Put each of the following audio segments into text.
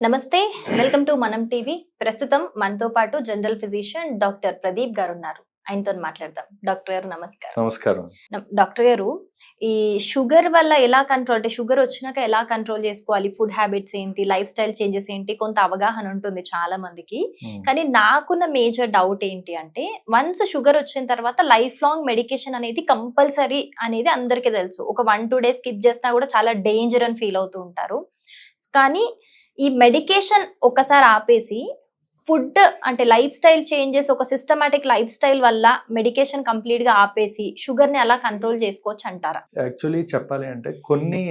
నమస్తే, welcome to మనం TV. ప్రస్తుతం మనతో పాటు జనరల్ ఫిజిషియన్ డాక్టర్ ప్రదీప్ గారు ఉన్నారు. ఆయనతో మాట్లాడదాం. డాక్టర్ గారు నమస్కారం. నమస్కారం. డాక్టర్ గారు, ఈ షుగర్ వల్ల ఎలా కంట్రోల్, అంటే షుగర్ వచ్చినాక ఎలా కంట్రోల్ చేసుకోవాలి, ఫుడ్ హ్యాబిట్స్ ఏంటి, లైఫ్ స్టైల్ చేంజెస్ ఏంటి, కొంత అవగాహన ఉంటుంది చాలా మందికి. కానీ నాకున్న మేజర్ డౌట్ ఏంటి అంటే, వన్స్ షుగర్ వచ్చిన తర్వాత లైఫ్ లాంగ్ మెడికేషన్ అనేది కంపల్సరీ అనేది అందరికీ తెలుసు. ఒక 1-2 డేస్ స్కిప్ చేసినా కూడా చాలా డేంజర్ అని ఫీల్ అవుతూ ఉంటారు. కానీ ఈ మెడికేషన్ ఒకసారి ఆపేసి ఫుడ్ అంటే లైఫ్ స్టైల్ చేంజెస్, ఒక సిస్టమాటిక్ లైఫ్ స్టైల్ వల్ల మెడికేషన్ కంప్లీట్ గా ఆపేసి షుగర్ ని అలా కంట్రోల్ చేసుకోవచ్చు అంటారా? యాక్చువల్లీ చెప్పాలి అంటే కొన్ని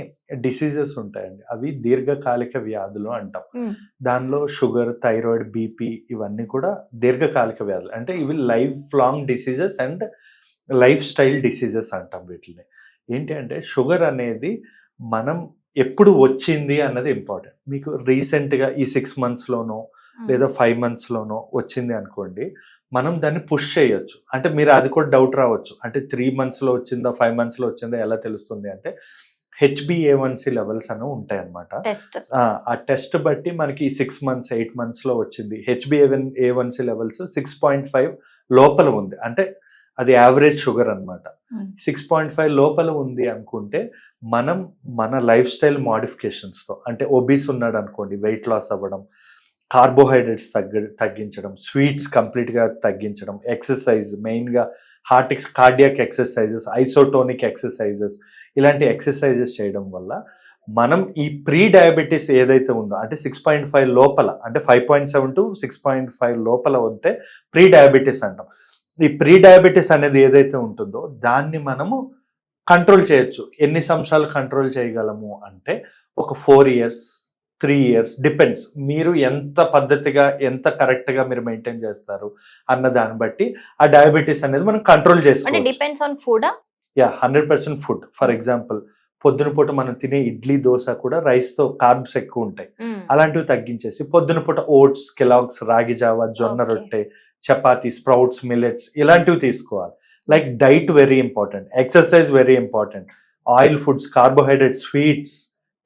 డిసీజెస్ ఉంటాయండి, అవి దీర్ఘకాలిక వ్యాధులు అంటాం. దానిలో షుగర్, థైరాయిడ్, బీపీ ఇవన్నీ కూడా దీర్ఘకాలిక వ్యాధులు. అంటే ఇవి life long diseases and life style diseases అంటాం వీటిని. ఏంటి అంటే షుగర్ అనేది మనం ఎప్పుడు వచ్చింది అన్నది ఇంపార్టెంట్. మీకు రీసెంట్గా ఈ 6 monthsలోనో లేదా 5 monthsలోనో వచ్చింది అనుకోండి, మనం దాన్ని పుష్ చేయొచ్చు. అంటే మీరు అది కూడా డౌట్ రావచ్చు, అంటే 3 monthsలో వచ్చిందా 5 monthsలో వచ్చిందా ఎలా తెలుస్తుంది అంటే, HbA1c లెవెల్స్ అని ఉంటాయి అన్నమాట. ఆ టెస్ట్ బట్టి మనకి 6 months 8 monthsలో వచ్చింది, HbA1c లెవెల్స్ 6.5 లోపల ఉంది అంటే అది యావరేజ్ షుగర్ అనమాట. 6.5 లోపల ఉంది అనుకుంటే మనం మన లైఫ్ స్టైల్ మోడిఫికేషన్స్తో, అంటే ఒబీస్ ఉన్నాడు అనుకోండి, వెయిట్ లాస్ అవ్వడం, కార్బోహైడ్రేట్స్ తగ్గించడం, స్వీట్స్ కంప్లీట్గా తగ్గించడం, ఎక్సర్సైజ్ మెయిన్గా కార్డియాక్ ఎక్సర్సైజెస్, ఐసోటోనిక్ ఎక్సర్సైజెస్, ఇలాంటి ఎక్సర్సైజెస్ చేయడం వల్ల మనం ఈ ప్రీ డయాబెటీస్ ఏదైతే ఉందో, అంటే 6.5 లోపల, అంటే 5.7 to 6.5 లోపల ఉంటే ప్రీ డయాబెటీస్ అంటాం. ఈ ప్రీ డయాబెటీస్ అనేది ఏదైతే ఉంటుందో దాన్ని మనము కంట్రోల్ చేయొచ్చు. ఎన్ని సంవత్సరాలు కంట్రోల్ చేయగలము అంటే ఒక 4 years 3 years డిపెండ్స్. మీరు ఎంత పద్ధతిగా ఎంత కరెక్ట్గా మీరు మెయింటైన్ చేస్తారు అన్న దాన్ని బట్టి ఆ డయాబెటీస్ అనేది మనం కంట్రోల్ చేసుకోవచ్చు. Depends on food. 100% food. For example పొద్దున పూట మనం తినే ఇడ్లీ, దోశ కూడా రైస్తో కార్బ్స్ ఎక్కువ ఉంటాయి. అలాంటివి తగ్గించేసి పొద్దున పూట ఓట్స్, కెలాగ్స్, రాగి జావా, జొన్న రొట్టె, చపాతీ, స్ప్రౌట్స్, మిల్లెట్స్ ఇలాంటివి తీసుకోవాలి. Like diet very important, exercise very important, oil foods, carbohydrate, sweets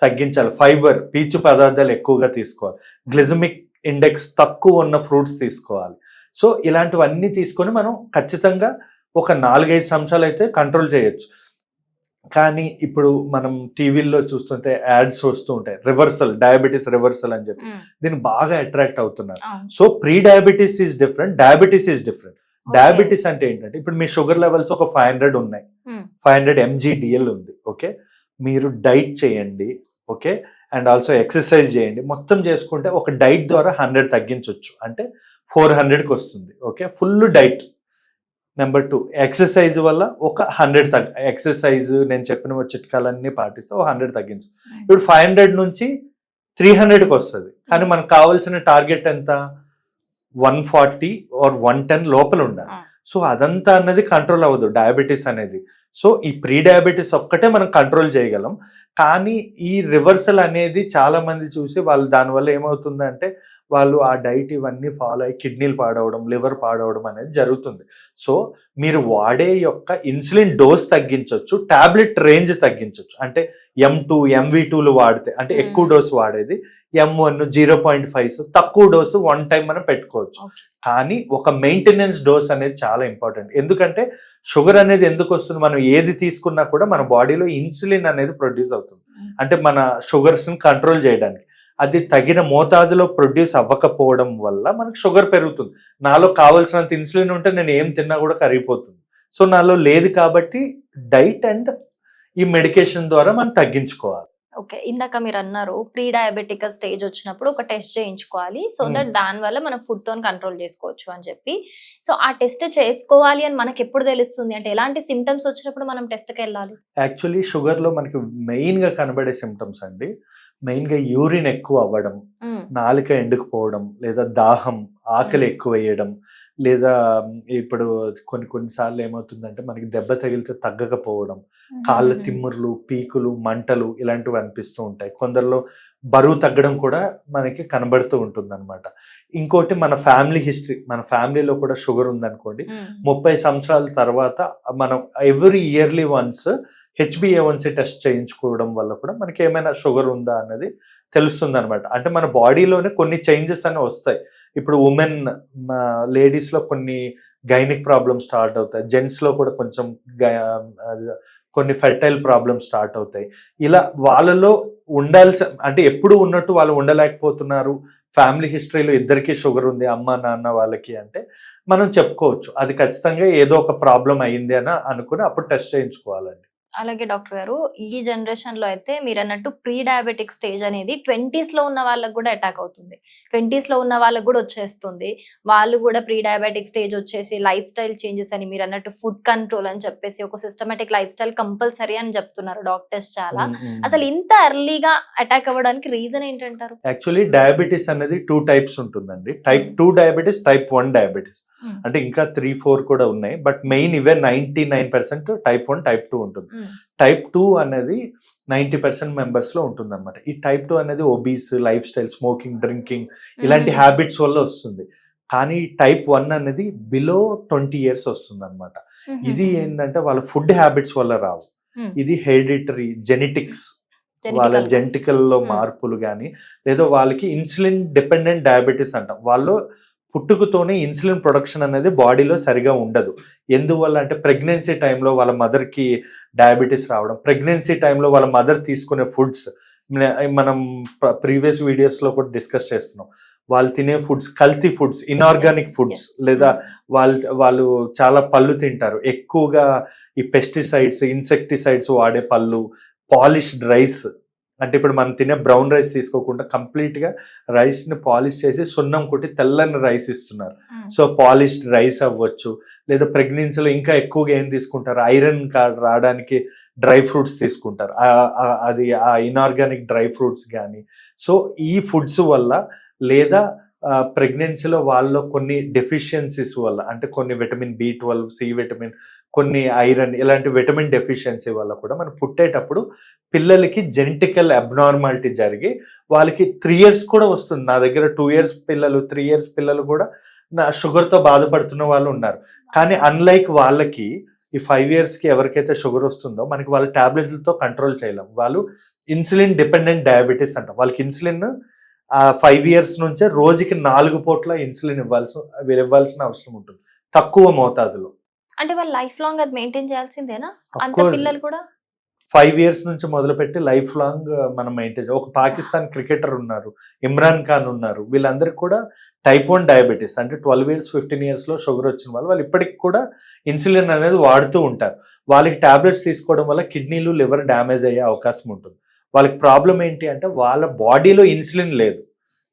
తగ్గించాలి, ఫైబర్, పీచు పదార్థాలు ఎక్కువగా తీసుకోవాలి, గ్లిసమిక్ ఇండెక్స్ తక్కువ ఉన్న ఫ్రూట్స్ తీసుకోవాలి. సో ఇలాంటివన్నీ తీసుకొని మనం ఖచ్చితంగా ఒక 4-5 సంవత్సరాలు అయితే కంట్రోల్ చేయొచ్చు. కానీ ఇప్పుడు మనం టీవీల్లో చూస్తుంటే యాడ్స్ వస్తూ ఉంటాయి, రివర్సల్, డయాబెటీస్ రివర్సల్ అని చెప్పి దీన్ని బాగా అట్రాక్ట్ అవుతున్నారు. So pre diabetes is different, diabetes is different. Diabetes అంటే ఏంటంటే, ఇప్పుడు మీ షుగర్ లెవెల్స్ ఒక 500 ఉన్నాయి, 500 mg/dl ఉంది, ఓకే, మీరు డైట్ చేయండి, ఓకే, అండ్ ఆల్సో ఎక్సర్సైజ్ చేయండి, మొత్తం చేసుకుంటే ఒక డైట్ ద్వారా 100 తగ్గించవచ్చు, అంటే 400కి వస్తుంది, okay, full diet. Number 2, exercise వల్ల ఒక 100 ఎక్సర్సైజ్ నేను చెప్పిన చిట్కాలన్నీ పాటిస్తే ఒక 100 తగ్గించు. ఇప్పుడు 500 నుంచి 300కి వస్తుంది, కానీ మనకు కావాల్సిన టార్గెట్ ఎంత, 140 or 110 లోపల ఉండాలి. సో అదంతా అన్నది కంట్రోల్ అవ్వదు డయాబెటీస్ అనేది. సో ఈ ప్రీ డయాబెటీస్ ఒక్కటే మనం కంట్రోల్ చేయగలం. కానీ ఈ రివర్సల్ అనేది చాలా మంది చూసి వాళ్ళు దానివల్ల ఏమవుతుందంటే వాళ్ళు ఆ డైట్ ఇవన్నీ ఫాలో అయ్యి కిడ్నీలు పాడవడం, లివర్ పాడవడం అనేది జరుగుతుంది. సో మీరు వాడే యొక్క ఇన్సులిన్ డోస్ తగ్గించవచ్చు, టాబ్లెట్ రేంజ్ తగ్గించవచ్చు. అంటే M2 MV2లు వాడితే, అంటే ఎక్కువ డోసు వాడేది M1 0.5, తక్కువ డోసు 1 time మనం పెట్టుకోవచ్చు. కానీ ఒక మెయింటెనెన్స్ డోస్ అనేది చాలా ఇంపార్టెంట్. ఎందుకంటే షుగర్ అనేది ఎందుకు వస్తుంది, మనం ఏది తీసుకున్నా కూడా మన బాడీలో ఇన్సులిన్ అనేది ప్రొడ్యూస్ అవుతుంది, అంటే మన షుగర్స్ని కంట్రోల్ చేయడానికి. అది తగిన మోతాదులో ప్రొడ్యూస్ అవ్వకపోవడం వల్ల మనకు షుగర్ పెరుగుతుంది. నాలో కావాల్సినంత ఇన్సులిన్ ఉంటే నేను ఏం తిన్నా కూడా కరిగిపోతుంది. సో నాలో లేదు కాబట్టి డైట్ అండ్ ఈ మెడికేషన్ ద్వారా మనం తగ్గించుకోవాలి. ఓకే, ఇందాక మీరు అన్నారు ప్రీ డయాబెటిక్ స్టేజ్ వచ్చినప్పుడు ఒక టెస్ట్ చేయించుకోవాలి, సో దట్ దాని వల్ల మనం ఫుడ్ తో కంట్రోల్ చేసుకోవచ్చు అని చెప్పి. సో ఆ టెస్ట్ చేసుకోవాలి అని మనకి ఎప్పుడు తెలుస్తుంది, అంటే ఎలాంటి సిమ్టమ్స్ వచ్చినప్పుడు మనం టెస్ట్కి వెళ్ళాలి? యాక్చువల్లీ షుగర్ లో మనకి మెయిన్ గా కనబడే సిమ్టమ్స్ అండి, మెయిన్ గా యూరిన్ ఎక్కువ అవ్వడం, నాలుక ఎండుకుపోవడం, లేదా దాహం, ఆకలి ఎక్కువ వేయడం, లేదా ఇప్పుడు కొన్నిసార్లు ఏమవుతుందంటే మనకి దెబ్బ తగిలితే తగ్గకపోవడం, కాళ్ళ తిమ్ముర్లు, పీకులు, మంటలు ఇలాంటివి అనిపిస్తూ ఉంటాయి. కొందరిలో బరువు తగ్గడం కూడా మనకి కనబడుతూ ఉంటుంది అనమాట. ఇంకోటి మన ఫ్యామిలీ హిస్టరీ, మన ఫ్యామిలీలో కూడా షుగర్ ఉందనుకోండి, 30 సంవత్సరాల తర్వాత మనం every yearly once HbA1c test చేయించుకోవడం వల్ల కూడా మనకి ఏమైనా షుగర్ ఉందా అన్నది తెలుస్తుంది అనమాట. అంటే మన బాడీలోనే కొన్ని చేంజెస్ అనేవి వస్తాయి. ఇప్పుడు ఉమెన్ లేడీస్ లో కొన్ని గైనిక్ ప్రాబ్లమ్స్ స్టార్ట్ అవుతాయి, జెంట్స్ లో కూడా కొంచెం కొన్ని ఫెర్టైల్ ప్రాబ్లమ్స్ స్టార్ట్ అవుతాయి. ఇలా వాళ్ళలో ఉండాల్సి అంటే ఎప్పుడు ఉన్నట్టు వాళ్ళు ఉండలేకపోతున్నారు, ఫ్యామిలీ హిస్టరీలో ఇద్దరికి షుగర్ ఉంది అమ్మ నాన్న వాళ్ళకి అంటే మనం చెప్పుకోవచ్చు అది ఖచ్చితంగా ఏదో ఒక ప్రాబ్లం అయ్యింది అని అనుకుని అప్పుడు టెస్ట్ చేయించుకోవాలండి. అలాగే డాక్టర్ గారు, ఈ జనరేషన్ లో అయితే మీరు అన్నట్టు ప్రీ డయాబెటిక్ స్టేజ్ అనేది 20s లో ఉన్న వాళ్ళకి కూడా అటాక్ అవుతుంది, 20s లో ఉన్న వాళ్ళకి కూడా వచ్చేస్తుంది. వాళ్ళు కూడా ప్రీ డయాబెటిక్ స్టేజ్ వచ్చేసి లైఫ్ స్టైల్ చేంజెస్ అని, మీరు అన్నట్టు ఫుడ్ కంట్రోల్ అని చెప్పేసి ఒక సిస్టమేటిక్ లైఫ్ స్టైల్ కంపల్సరీ అని చెప్తున్నారు డాక్టర్స్ చాలా. అసలు ఇంత ఎర్లీగా అటాక్ అవ్వడానికి రీజన్ ఏంటంటారు? యాక్చువల్లీ డయాబెటీస్ అనేది 2 టైప్స్ ఉంటుందండి. టైప్ 2 డయాబెటీస్, టైప్ 1 డయాబెటీస్ అంటే ఇంకా 3-4 కూడా ఉన్నాయి, బట్ మెయిన్ ఇవే 99% టైప్ 1 టైప్ 2 ఉంటుంది. టైప్ 2 అనేది 90% మెంబర్స్ లో ఉంటుంది అనమాట. ఈ టైప్ 2 అనేది obese, life style, smoking, drinking ఇలాంటి హ్యాబిట్స్ వల్ల వస్తుంది. కానీ టైప్ 1 అనేది బిలో 20 years వస్తుంది అనమాట. ఇది ఏంటంటే వాళ్ళ ఫుడ్ హ్యాబిట్స్ వల్ల రావు, ఇది హెరిడిటరీ జెనెటిక్స్, వాళ్ళ జెనెటికల్ లో మార్పులు కానీ లేదా వాళ్ళకి ఇన్సులిన్ డిపెండెంట్ డయాబెటీస్ అంటాం. వాళ్ళు పుట్టుకతోనే ఇన్సులిన్ ప్రొడక్షన్ అనేది బాడీలో సరిగా ఉండదు. ఎందువల్ల అంటే ప్రెగ్నెన్సీ టైంలో వాళ్ళ మదర్కి డయాబెటీస్ రావడం, ప్రెగ్నెన్సీ టైంలో వాళ్ళ మదర్ తీసుకునే ఫుడ్స్ మనం ప్రీవియస్ వీడియోస్లో కూడా డిస్కస్ చేస్తున్నాం. వాళ్ళు తినే ఫుడ్స్ కల్తీ ఫుడ్స్, ఇన్ఆర్గానిక్ ఫుడ్స్, లేదా వాళ్ళు చాలా పళ్ళు తింటారు, ఎక్కువగా ఈ పెస్టిసైడ్స్, ఇన్సెక్టిసైడ్స్ వాడే పళ్ళు, పాలిష్డ్ రైస్. అంటే ఇప్పుడు మనం తినే బ్రౌన్ రైస్ తీసుకోకుండా కంప్లీట్ గా రైస్ ని పాలిష్ చేసి సున్నం కొట్టి తెల్లని రైస్ ఇస్తున్నారు. సో పాలిష్డ్ రైస్ అవ్వచ్చు, లేదా ప్రెగ్నెన్సీలో ఇంకా ఎక్కువగా ఏం తీసుకుంటారు, ఐరన్ రావడానికి డ్రై ఫ్రూట్స్ తీసుకుంటారు, అది ఆ ఇన్ఆర్గానిక్ డ్రై ఫ్రూట్స్ కానీ. సో ఈ ఫుడ్స్ వల్ల లేదా ప్రెగ్నెన్సీలో వాళ్ళలో కొన్ని డెఫిషియన్సీస్ వల్ల, అంటే కొన్ని విటమిన్ B12, సి విటమిన్, కొన్ని ఐరన్, ఇలాంటి విటమిన్ డెఫిషియన్సీ వల్ల కూడా మనం పుట్టేటప్పుడు పిల్లలకి జెనెటికల్ అబ్నార్మాలిటీ జరిగి వాళ్ళకి 3 years కూడా వస్తుంది. నా దగ్గర 2 years పిల్లలు, 3 years పిల్లలు కూడా నా షుగర్తో బాధపడుతున్న వాళ్ళు ఉన్నారు. కానీ అన్లైక్ వాళ్ళకి ఈ 5 yearsకి ఎవరికైతే షుగర్ వస్తుందో మనకి వాళ్ళ టాబ్లెట్లతో కంట్రోల్ చేయలేం. వాళ్ళు ఇన్సులిన్ డిపెండెంట్ డయాబెటీస్ అంటాం. వాళ్ళకి ఇన్సులిన్ 5 years నుంచే రోజుకి 4 పూట్ల ఇన్సులిన్ ఇవ్వాల్సిన అవసరం ఉంటుంది, తక్కువ మోతాదులో. అంటే వాళ్ళు లైఫ్ లాంగ్ అది మెయింటైన్ చేయాల్సిందేనా? అంత పిల్లలు కూడా 5 years నుంచి మొదలుపెట్టి లైఫ్ లాంగ్ మనం మెయింటైన్. ఒక పాకిస్తాన్ క్రికెటర్ ఉన్నారు, ఇమ్రాన్ ఖాన్ ఉన్నారు, వీళ్ళందరికీ కూడా టైప్ 1 డయాబెటీస్, అంటే 12 years 15 years లో షుగర్ వచ్చిన వాళ్ళు ఇప్పటికి కూడా ఇన్సులిన్ అనేది వాడుతూ ఉంటారు. వాళ్ళకి టాబ్లెట్స్ తీసుకోవడం వల్ల కిడ్నీలు, లివర్ డ్యామేజ్ అయ్యే అవకాశం ఉంటుంది. వాళ్ళకి ప్రాబ్లం ఏంటి అంటే వాళ్ళ బాడీలో ఇన్సులిన్ లేదు.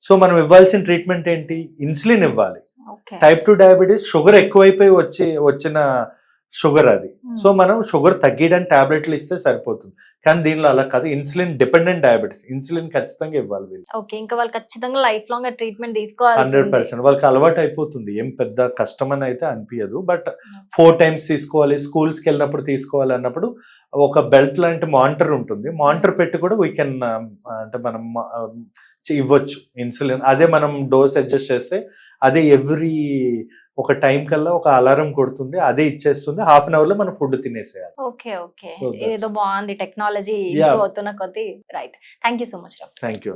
సో మనం ఇవ్వాల్సిన ట్రీట్మెంట్ ఏంటి, ఇన్సులిన్ ఇవ్వాలి. టైప్ 2 డయాబెటీస్ షుగర్ ఎక్కువైపోయి వచ్చిన షుగర్ అది. సో మనం షుగర్ తగ్గించడానికి టాబ్లెట్లు ఇస్తే సరిపోతుంది. కానీ దీనిలో అలా కాదు, ఇన్సులిన్ డిపెండెంట్ డయాబెటీస్, ఇన్సులిన్ ఖచ్చితంగా ఇవ్వాలి. ఓకే, ఇంకా వాళ్ళు ఖచ్చితంగా లైఫ్ లాంగ్ ట్రీట్మెంట్ తీసుకోవాలి. 100% వాళ్ళకి అలవాటు అయిపోతుంది, ఏం పెద్ద కష్టం అని అయితే అనిపించదు. బట్ 4 times తీసుకోవాలి, స్కూల్స్కి వెళ్ళినప్పుడు తీసుకోవాలి అన్నప్పుడు ఒక బెల్ట్ లాంటి మానిటర్ ఉంటుంది, మానిటర్ పెట్టి కూడా వీ కెన్ అంటే మనం ఇవ్వచ్చు ఇన్సులిన్. అదే మనం డోస్ అడ్జస్ట్ చేస్తే అదే ఎవ్రీ ఒక టైం కల్లా ఒక అలారం కొడుతుంది, అదే ఇచ్చేస్తుంది, 1/2 hour లో మనం ఫుడ్ తినేసేయాలి. ఓకే ఓకే, ఏదో బాగుంది టెక్నాలజీ ఇంప్రూవ్ అవుతున్న కొద్దీ. Right, thank you so much. Thank you.